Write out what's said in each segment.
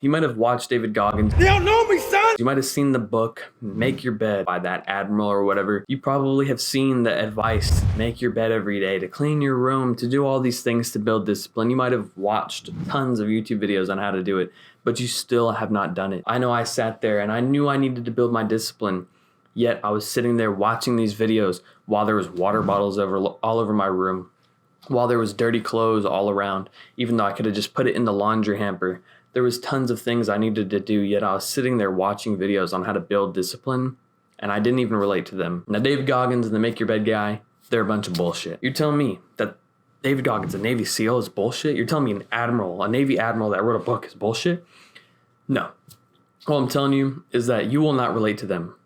You might have watched David Goggins. You don't know me, son! You might have seen the book, Make Your Bed, by that admiral or whatever. You probably have seen the advice, make your bed every day, to clean your room, to do all these things to build discipline. You might have watched tons of YouTube videos on how to do it, but you still have not done it. I know I sat there and I knew I needed to build my discipline, yet I was sitting there watching these videos while there was water bottles all over my room, while there was dirty clothes all around, even though I could have just put it in the laundry hamper. There was tons of things I needed to do, yet I was sitting there watching videos on how to build discipline, and I didn't even relate to them. Now, David Goggins and the Make Your Bed guy, they're a bunch of bullshit. You're telling me that David Goggins, a Navy SEAL, is bullshit? You're telling me an admiral, a Navy admiral that wrote a book is bullshit? No. All I'm telling you is that you will not relate to them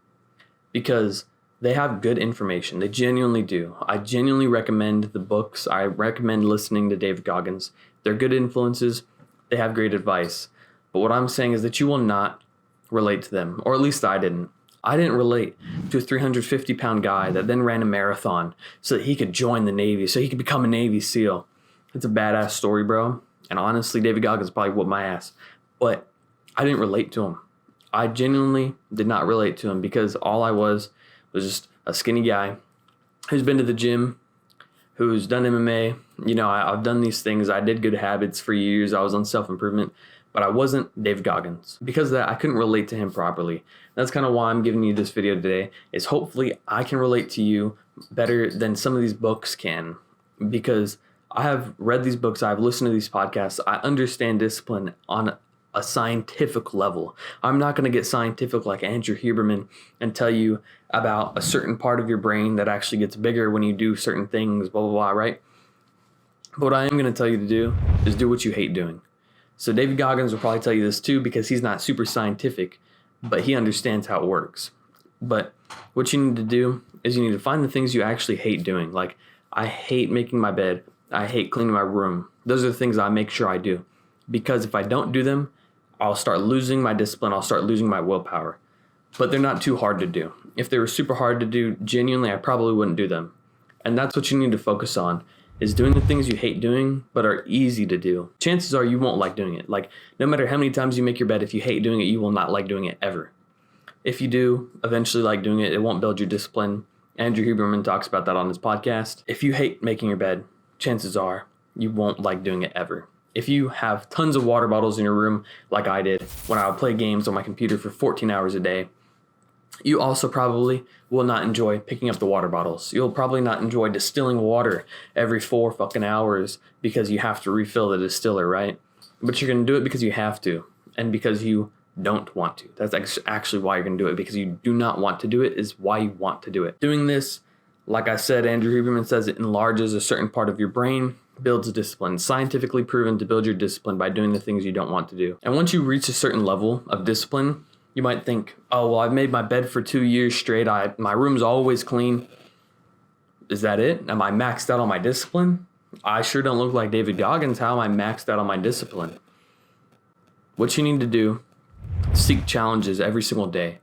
because they have good information. They genuinely do. I genuinely recommend the books. I recommend listening to David Goggins. They're good influences. They have great advice. But what I'm saying is that you will not relate to them, or at least I didn't. I didn't relate to a 350-pound guy that then ran a marathon so that he could join the Navy, so he could become a Navy SEAL. It's a badass story, bro. And honestly, David Goggins probably whooped my ass. But I didn't relate to him. I genuinely did not relate to him because all I was just a skinny guy who's been to the gym, who's done MMA. You know, I've done these things. I did good habits for years. I was on self-improvement, but I wasn't David Goggins. Because of that, I couldn't relate to him properly. That's kind of why I'm giving you this video today, is hopefully I can relate to you better than some of these books can. Because I have read these books, I've listened to these podcasts, I understand discipline on a scientific level. I'm not going to get scientific like Andrew Huberman and tell you about a certain part of your brain that actually gets bigger when you do certain things, blah, blah, blah, right? But what I am going to tell you to do is do what you hate doing. So David Goggins will probably tell you this too because he's not super scientific, but he understands how it works. But what you need to do is you need to find the things you actually hate doing. Like, I hate making my bed. I hate cleaning my room. Those are the things I make sure I do. Because if I don't do them, I'll start losing my discipline. I'll start losing my willpower. But they're not too hard to do. If they were super hard to do, genuinely, I probably wouldn't do them. And that's what you need to focus on, is doing the things you hate doing, but are easy to do. Chances are you won't like doing it. Like, no matter how many times you make your bed, if you hate doing it, you will not like doing it ever. If you do eventually like doing it, it won't build your discipline. Andrew Huberman talks about that on his podcast. If you hate making your bed, chances are you won't like doing it ever. If you have tons of water bottles in your room, like I did when I would play games on my computer for 14 hours a day, you also probably will not enjoy picking up the water bottles. You'll probably not enjoy distilling water every 4 fucking hours because you have to refill the distiller, right? But you're going to do it because you have to, and because you don't want to. That's actually why you're going to do it, because you do not want to do it is why you want to do it. Doing this, like I said, Andrew Huberman says it enlarges a certain part of your brain, builds discipline, scientifically proven to build your discipline by doing the things you don't want to do. And once you reach a certain level of discipline, you might think, oh, well, I've made my bed for 2 years straight. My room's always clean. Is that it? Am I maxed out on my discipline? I sure don't look like David Goggins. How am I maxed out on my discipline? What you need to do, seek challenges every single day.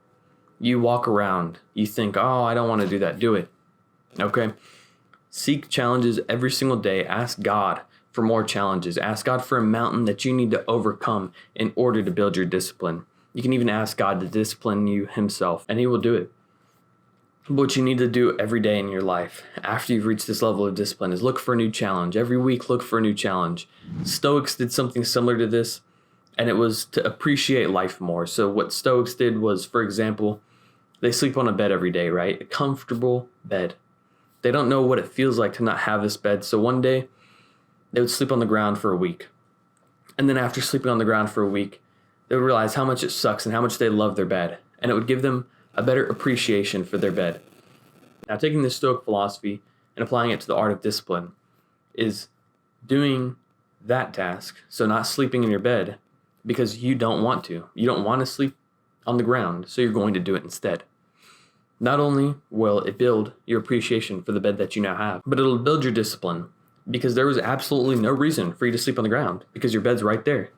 You walk around, you think, oh, I don't want to do that. Do it. Okay? Seek challenges every single day. Ask God for more challenges. Ask God for a mountain that you need to overcome in order to build your discipline. You can even ask God to discipline you himself, and he will do it. What you need to do every day in your life after you've reached this level of discipline is look for a new challenge. Every week, look for a new challenge. Stoics did something similar to this, and it was to appreciate life more. So what Stoics did was, for example, they sleep on a bed every day, right? A comfortable bed. They don't know what it feels like to not have this bed. So one day, they would sleep on the ground for a week. And then after sleeping on the ground for a week, they would realize how much it sucks and how much they love their bed. And it would give them a better appreciation for their bed. Now, taking this Stoic philosophy and applying it to the art of discipline is doing that task, so not sleeping in your bed, because you don't want to. You don't want to sleep on the ground, so you're going to do it instead. Not only will it build your appreciation for the bed that you now have, but it'll build your discipline, because there was absolutely no reason for you to sleep on the ground, because your bed's right there.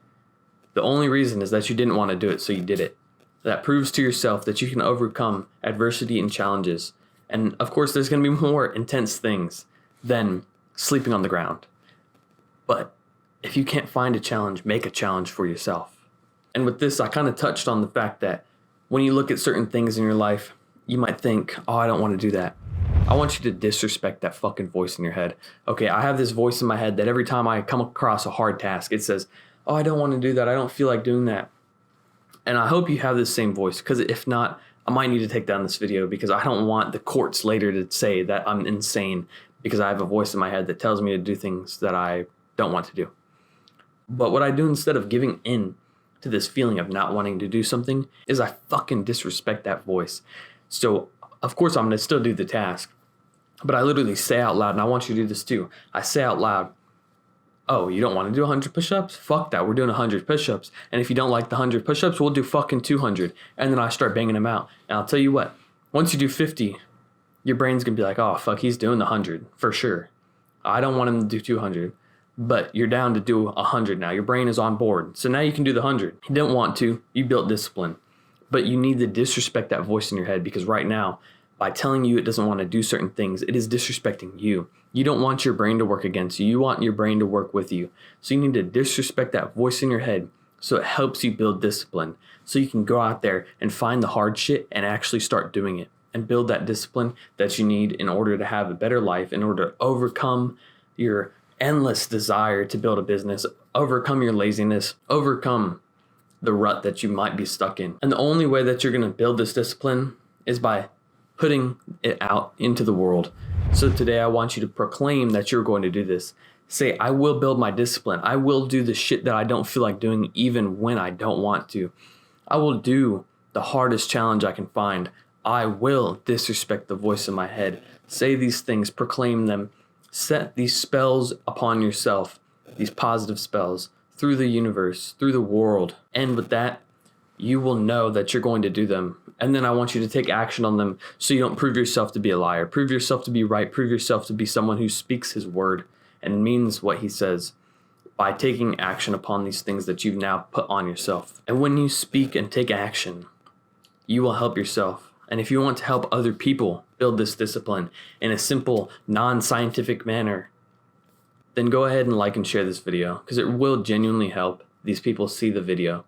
The only reason is that you didn't want to do it, so you did it. That proves to yourself that you can overcome adversity and challenges. And of course, there's going to be more intense things than sleeping on the ground. But if you can't find a challenge, make a challenge for yourself. And with this, I kind of touched on the fact that when you look at certain things in your life, you might think, oh, I don't want to do that. I want you to disrespect that fucking voice in your head. Okay, I have this voice in my head that every time I come across a hard task, it says, oh, I don't want to do that. I don't feel like doing that. And I hope you have this same voice, because if not, I might need to take down this video, because I don't want the courts later to say that I'm insane because I have a voice in my head that tells me to do things that I don't want to do. But what I do instead of giving in to this feeling of not wanting to do something is I fucking disrespect that voice. So, of course, I'm going to still do the task, but I literally say out loud, and I want you to do this too. I say out loud, oh, you don't want to do 100 push-ups? Fuck that, we're doing 100 push-ups. And if you don't like the 100 push-ups, we'll do fucking 200. And then I start banging them out. And I'll tell you what, once you do 50, your brain's going to be like, oh, fuck, he's doing the 100 for sure. I don't want him to do 200. But you're down to do 100 now. Your brain is on board. So now you can do the 100. You didn't want to. You built discipline. But you need to disrespect that voice in your head, because right now, by telling you it doesn't want to do certain things, it is disrespecting you. You don't want your brain to work against you. You want your brain to work with you. So you need to disrespect that voice in your head so it helps you build discipline. So you can go out there and find the hard shit and actually start doing it and build that discipline that you need in order to have a better life, in order to overcome your endless desire to build a business, overcome your laziness, overcome the rut that you might be stuck in. And the only way that you're going to build this discipline is by putting it out into the world. So today I want you to proclaim that you're going to do this. Say, I will build my discipline. I will do the shit that I don't feel like doing even when I don't want to. I will do the hardest challenge I can find. I will disrespect the voice in my head. Say these things, proclaim them. Set these spells upon yourself, these positive spells, through the universe, through the world. And with that, you will know that you're going to do them. And then I want you to take action on them so you don't prove yourself to be a liar. Prove yourself to be right. Prove yourself to be someone who speaks his word and means what he says by taking action upon these things that you've now put on yourself. And when you speak and take action, you will help yourself. And if you want to help other people build this discipline in a simple, non-scientific manner, then go ahead and like and share this video, because it will genuinely help these people see the video.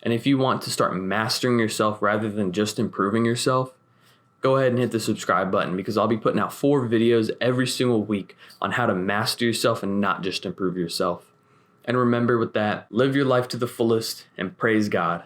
And if you want to start mastering yourself rather than just improving yourself, go ahead and hit the subscribe button, because I'll be putting out 4 videos every single week on how to master yourself and not just improve yourself. And remember with that, live your life to the fullest and praise God.